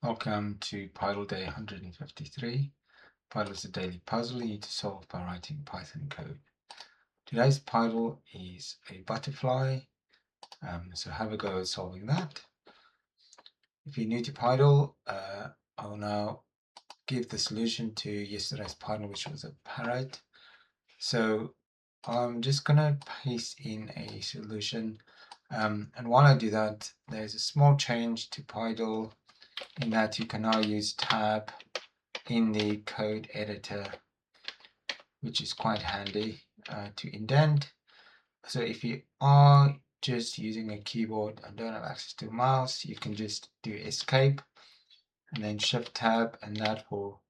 Welcome to Pydle Day 153. Pydle is a daily puzzle you need to solve by writing Python code. Today's Pydle is a butterfly, so have a go at solving that. If you're new to Pydle, I will now give the solution to yesterday's Pydle, which was a parrot. So I'm just going to paste in a solution, and while I do that, there's a small change to Pydle in that you can now use tab in the code editor, which is quite handy to indent. So if you are just using a keyboard and don't have access to a mouse, you can just do escape and then shift tab, and that will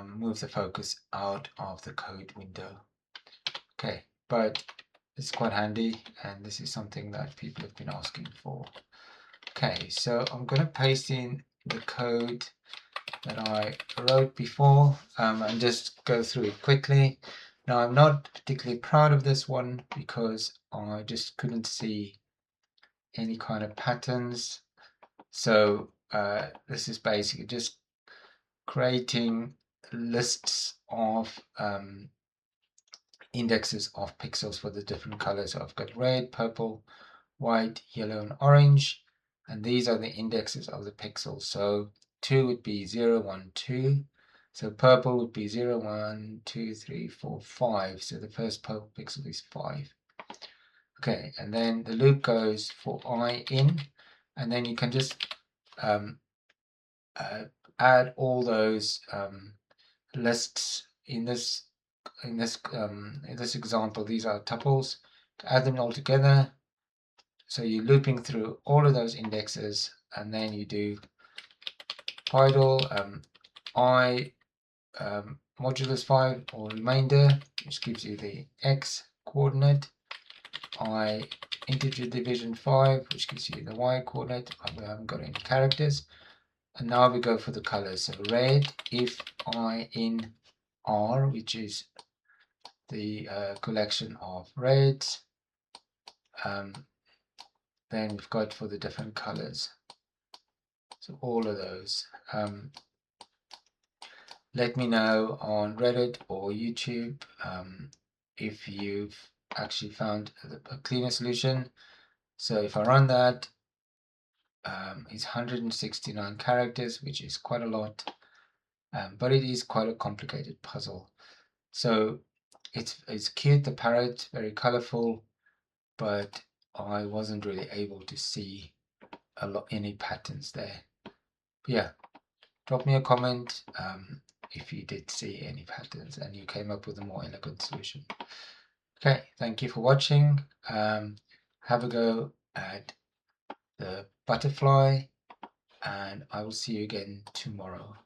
move the focus out of the code window. Okay, but it's quite handy, and this is something that people have been asking for. Okay, so I'm going to paste in the code that I wrote before and just go through it quickly. Now, I'm not particularly proud of this one because I just couldn't see any kind of patterns. So this is basically just creating lists of indexes of pixels for the different colors. So I've got red, purple, white, yellow, and orange, and these are the indexes of the pixels. So 2 would be 0, 1, 2. So purple would be 0, 1, 2, 3, 4, 5. So the first purple pixel is 5. Okay, and then the loop goes for I in, and then you can just add all those lists in this example. These are tuples. To add them all together, so you're looping through all of those indexes, and then you do Pydle I modulus 5 or remainder, which gives you the x coordinate, I integer division 5, which gives you the y coordinate. We haven't got any characters. And now we go for the colors. So red, if I in R, which is the collection of reds, then we've got for the different colors. So all of those. Let me know on Reddit or YouTube if you've actually found a cleaner solution. So if I run that, it's 169 characters, which is quite a lot, but it is quite a complicated puzzle. So it's cute, the parrot, very colorful, but I wasn't really able to see any patterns there. But yeah, drop me a comment if you did see any patterns and you came up with a more elegant solution. Okay, thank you for watching. Have a go at the butterfly, and I will see you again tomorrow.